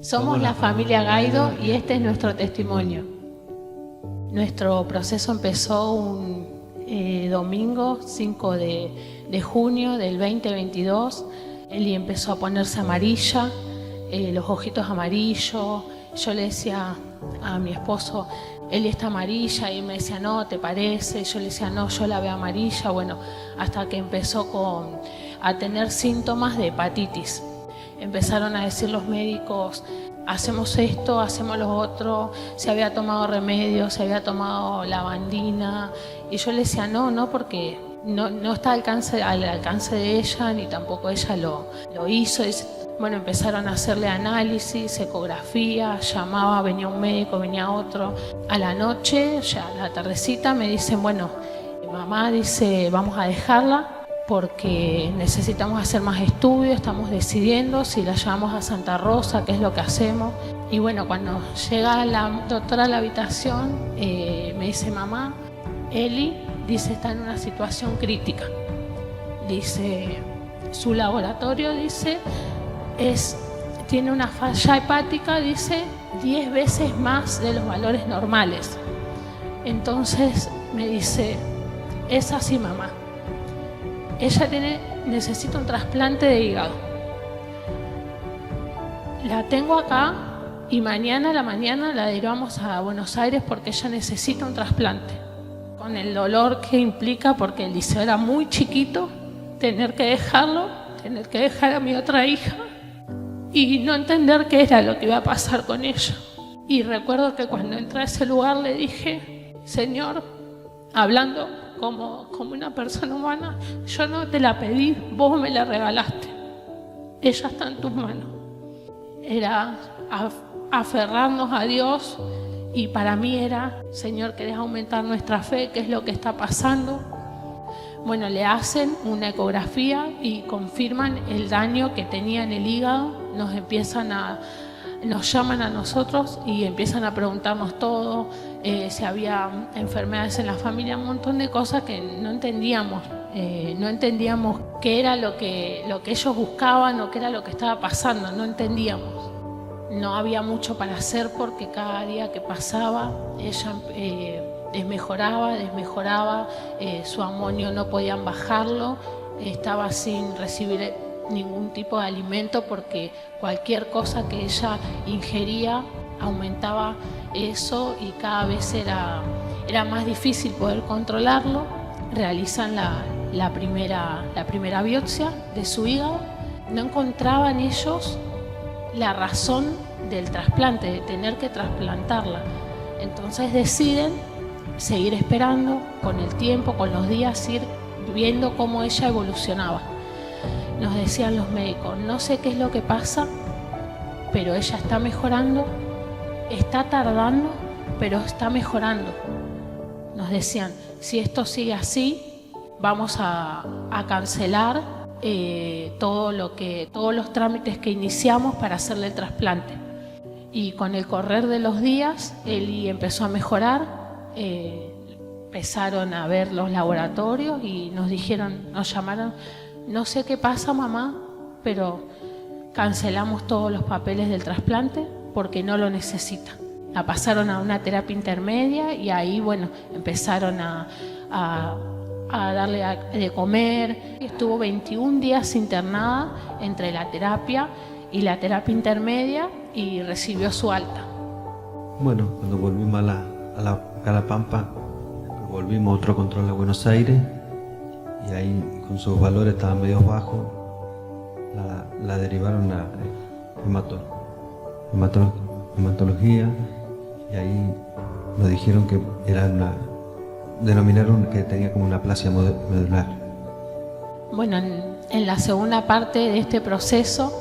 Somos la familia Gaido y este es nuestro testimonio. Nuestro proceso empezó un domingo 5 de junio del 2022. Eli empezó a ponerse amarilla, los ojitos amarillos. Yo le decía a mi esposo, Eli está amarilla, y me decía, no, ¿te parece? Yo le decía, no, yo la veo amarilla. Bueno, hasta que empezó a tener síntomas de hepatitis. Empezaron a decir los médicos, hacemos esto, hacemos lo otro, se había tomado remedios, se había tomado lavandina. Y yo le decía, no, porque no está al alcance de ella, ni tampoco ella lo hizo. Y, bueno, empezaron a hacerle análisis, ecografía, llamaba, venía un médico, venía otro. A la noche, ya a la tardecita, me dicen, bueno, mamá dice, vamos a dejarla porque necesitamos hacer más estudios, estamos decidiendo si la llevamos a Santa Rosa, qué es lo que hacemos. Y bueno, cuando llega la doctora a la habitación, me dice, mamá, Eli, dice, está en una situación crítica. Dice, su laboratorio, dice, tiene una falla hepática, dice, 10 veces más de los valores normales. Entonces me dice, es así, mamá. Ella necesita un trasplante de hígado. La tengo acá y mañana a la mañana la derivamos a Buenos Aires porque ella necesita un trasplante. Con el dolor que implica, porque el liceo era muy chiquito, tener que dejarlo, tener que dejar a mi otra hija y no entender qué era lo que iba a pasar con ella. Y recuerdo que cuando entré a ese lugar le dije, Señor, hablando como una persona humana, yo no te la pedí, vos me la regalaste. Ella está en tus manos. Era aferrarnos a Dios y para mí era, Señor, ¿querés aumentar nuestra fe? ¿Qué es lo que está pasando? Bueno, le hacen una ecografía y confirman el daño que tenía en el hígado. Nos llaman a nosotros y empiezan a preguntarnos todo, si había enfermedades en la familia, un montón de cosas que no entendíamos. No entendíamos qué era lo que ellos buscaban o qué era lo que estaba pasando, no entendíamos. No había mucho para hacer porque cada día que pasaba ella desmejoraba, su amonio no podían bajarlo, estaba sin recibir ningún tipo de alimento porque cualquier cosa que ella ingería aumentaba eso y cada vez era más difícil poder controlarlo. Realizan la primera biopsia de su hígado. No encontraban ellos la razón del trasplante, de tener que trasplantarla. Entonces deciden seguir esperando, con el tiempo, con los días, ir viendo cómo ella evolucionaba. Nos decían los médicos, no sé qué es lo que pasa, pero ella está mejorando, está tardando, pero está mejorando. Nos decían, si esto sigue así, vamos a cancelar todos los trámites que iniciamos para hacerle el trasplante. Y con el correr de los días, Eli empezó a mejorar, empezaron a ver los laboratorios y nos llamaron, no sé qué pasa, mamá, pero cancelamos todos los papeles del trasplante porque no lo necesita. La pasaron a una terapia intermedia y ahí, bueno, empezaron a darle de comer. Estuvo 21 días internada entre la terapia y la terapia intermedia y recibió su alta. Bueno, cuando volvimos a la Pampa, volvimos otro control a Buenos Aires y ahí con sus valores estaban medio bajos, la derivaron a hematología y ahí nos dijeron que denominaron que tenía como una aplasia medular. Bueno, en la segunda parte de este proceso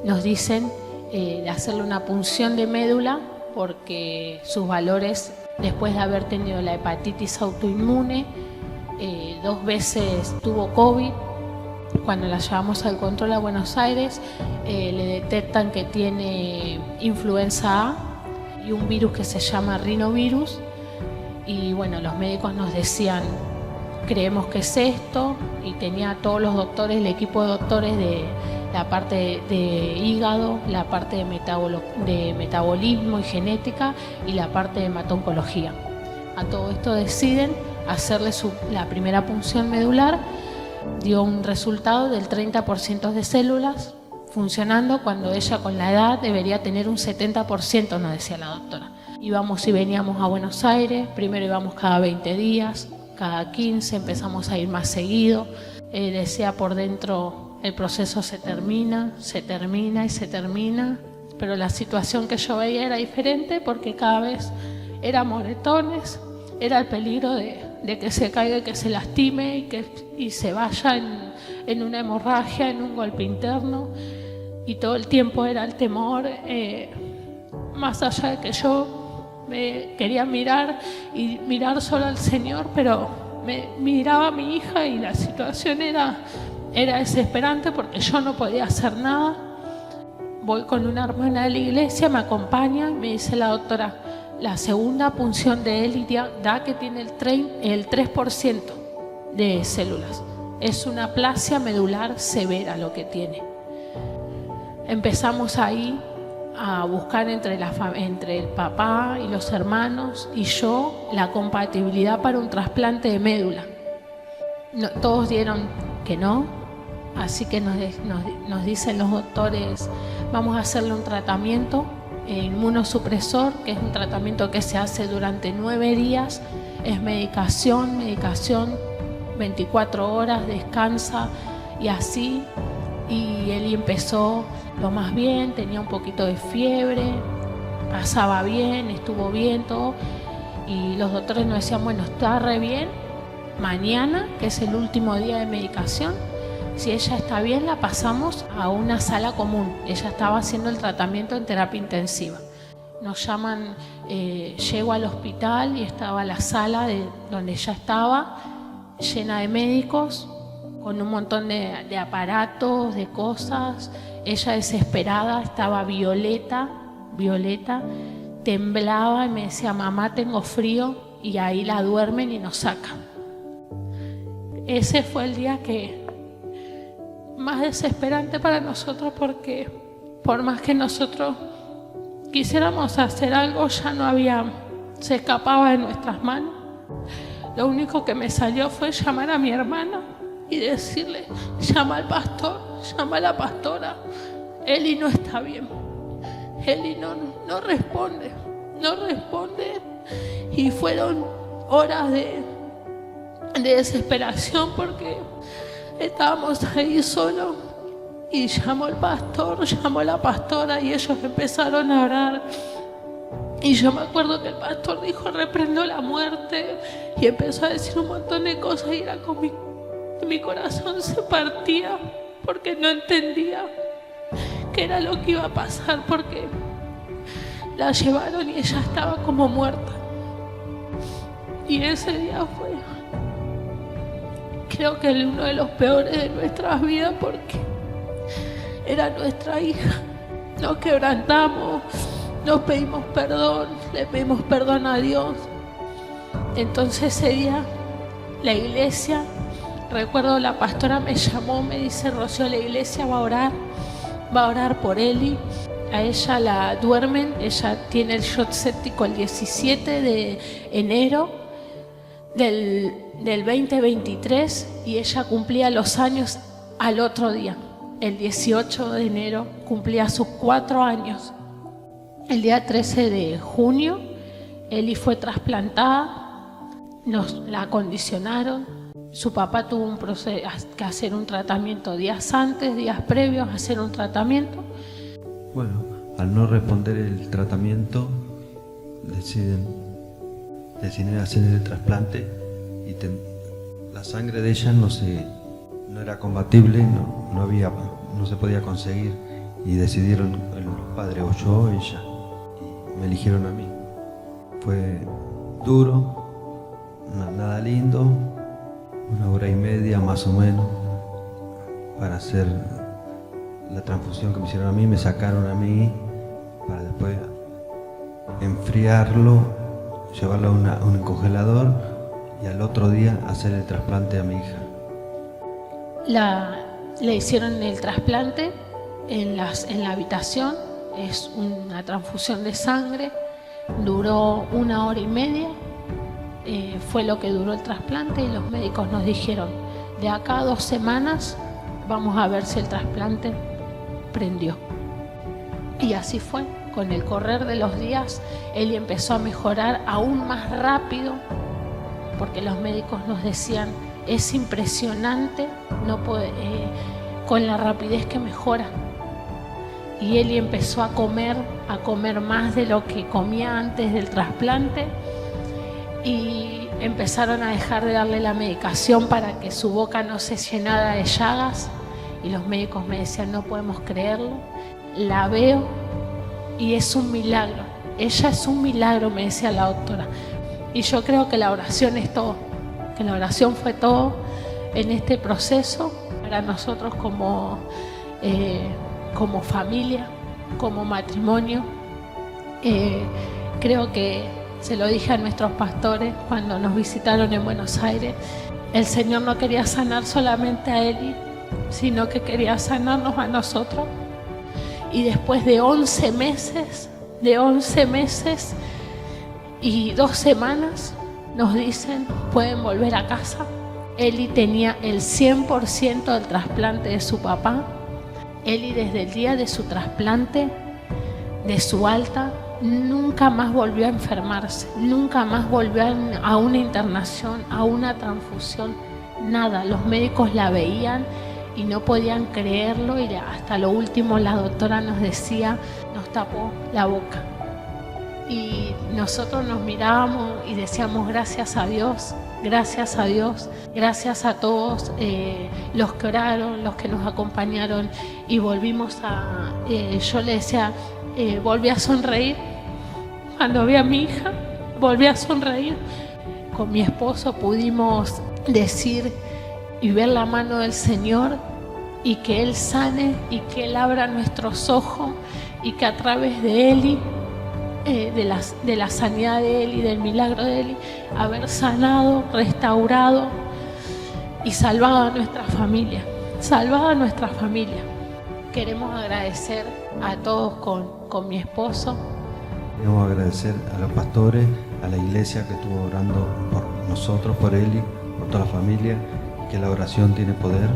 nos dicen de hacerle una punción de médula porque sus valores, después de haber tenido la hepatitis autoinmune, 2 veces tuvo COVID. Cuando la llevamos al control a Buenos Aires, le detectan que tiene influenza A y un virus que se llama rinovirus. Y bueno, los médicos nos decían, creemos que es esto, y tenía todos los doctores, el equipo de doctores la parte de hígado, la parte de metabolismo y genética y la parte de hemato-oncología. A todo esto deciden hacerle la primera punción medular. Dio un resultado del 30% de células funcionando cuando ella con la edad debería tener un 70%, nos decía la doctora. Íbamos y veníamos a Buenos Aires, primero íbamos cada 20 días, cada 15, empezamos a ir más seguido. Decía por dentro, el proceso se termina y se termina, pero la situación que yo veía era diferente porque cada vez eran moretones, era el peligro de que se caiga y que se lastime y se vaya en una hemorragia, en un golpe interno, y todo el tiempo era el temor, más allá de que yo me quería mirar y mirar solo al Señor, pero me miraba a mi hija y la situación era desesperante porque yo no podía hacer nada. Voy con una hermana de la iglesia, me acompaña y me dice la doctora, la segunda punción de él da que tiene el 3% de células. Es una aplasia medular severa lo que tiene. Empezamos ahí a buscar entre el papá y los hermanos y yo la compatibilidad para un trasplante de médula. No, todos dieron que no, así que nos dicen los doctores, vamos a hacerle un tratamiento inmunosupresor, que es un tratamiento que se hace durante 9 días, es medicación, 24 horas, descansa y así. Y él empezó lo más bien, tenía un poquito de fiebre, pasaba bien, estuvo bien todo, y los doctores nos decían, bueno, está re bien, mañana, que es el último día de medicación, si ella está bien la pasamos a una sala común. Ella estaba haciendo el tratamiento en terapia intensiva. Nos llaman, llego al hospital y estaba la sala donde ella estaba, llena de médicos, con un montón de aparatos, de cosas. Ella desesperada, estaba violeta, temblaba y me decía, mamá, tengo frío, y ahí la duermen y nos sacan. Ese fue el día más desesperante para nosotros, porque por más que nosotros quisiéramos hacer algo, ya no había, se escapaba de nuestras manos. Lo único que me salió fue llamar a mi hermana y decirle, llama al pastor, llama a la pastora, Eli no está bien, Eli no responde, y fueron horas de desesperación porque estábamos ahí solos, y llamó al pastor, llamó a la pastora y ellos empezaron a orar. Y yo me acuerdo que el pastor dijo, reprendo la muerte, y empezó a decir un montón de cosas, y era como mi corazón se partía porque no entendía qué era lo que iba a pasar, porque la llevaron y ella estaba como muerta. Y ese día fue, creo que uno de los peores de nuestras vidas, porque era nuestra hija. Nos quebrantamos, nos pedimos perdón, le pedimos perdón a Dios. Entonces ese día la iglesia, recuerdo la pastora me llamó, me dice, Rocío, la iglesia va a orar por Eli. A ella la duermen, ella tiene el shot séptico el 17 de enero del 2023, y ella cumplía los años al otro día. El 18 de enero cumplía sus 4 años. El día 13 de junio, Eli fue trasplantada, la acondicionaron. Su papá tuvo que hacer un tratamiento días antes, días previos a hacer un tratamiento. Bueno, al no responder el tratamiento, deciden hacer el trasplante, y la sangre de ella no era compatible, no se podía conseguir, y decidieron los padres, o yo o ella, y me eligieron a mí. Fue duro, nada lindo, 1 hora y media más o menos para hacer la transfusión que me hicieron a mí. Me sacaron a mí para después enfriarlo, llevarlo a un congelador y al otro día hacer el trasplante a mi hija. Le hicieron el trasplante en la habitación, es una transfusión de sangre, duró 1 hora y media, fue lo que duró el trasplante, y los médicos nos dijeron, de acá a 2 semanas vamos a ver si el trasplante prendió. Y así fue. Con el correr de los días, Eli empezó a mejorar aún más rápido, porque los médicos nos decían, es impresionante con la rapidez que mejora. Y Eli empezó a comer más de lo que comía antes del trasplante, y empezaron a dejar de darle la medicación para que su boca no se llenara de llagas, y los médicos me decían, no podemos creerlo, la veo y es un milagro, ella es un milagro, me decía la doctora. Y yo creo que la oración es todo, que la oración fue todo en este proceso para nosotros como familia, como matrimonio. Creo que se lo dije a nuestros pastores cuando nos visitaron en Buenos Aires, el Señor no quería sanar solamente a Eli, sino que quería sanarnos a nosotros. Y después de 11 meses y 2 semanas, nos dicen, pueden volver a casa. Eli tenía el 100% del trasplante de su papá. Eli, desde el día de su trasplante, de su alta, nunca más volvió a enfermarse, nunca más volvió a una internación, a una transfusión, nada. Los médicos la veían y no podían creerlo, y hasta lo último la doctora nos decía, nos tapó la boca. Y nosotros nos mirábamos y decíamos, gracias a Dios, gracias a Dios, gracias a todos los que oraron, los que nos acompañaron, y volvimos yo le decía, volví a sonreír, cuando vi a mi hija, volví a sonreír. Con mi esposo pudimos decir y ver la mano del Señor, y que Él sane, y que Él abra nuestros ojos, y que a través de Eli, de la sanidad de Eli, del milagro de Eli, haber sanado, restaurado y salvado a nuestra familia, Queremos agradecer a todos con mi esposo. Queremos agradecer a los pastores, a la iglesia que estuvo orando por nosotros, por Eli, por toda la familia, que la oración tiene poder.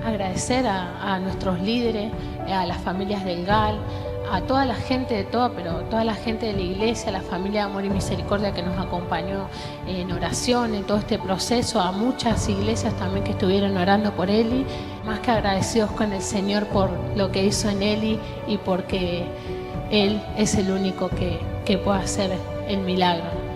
Agradecer a nuestros líderes, a las familias del GAL, a toda la gente pero toda la gente de la iglesia, a la familia de Amor y Misericordia que nos acompañó en oración, en todo este proceso, a muchas iglesias también que estuvieron orando por Eli. Más que agradecidos con el Señor por lo que hizo en Eli, y porque Él es el único que puede hacer el milagro.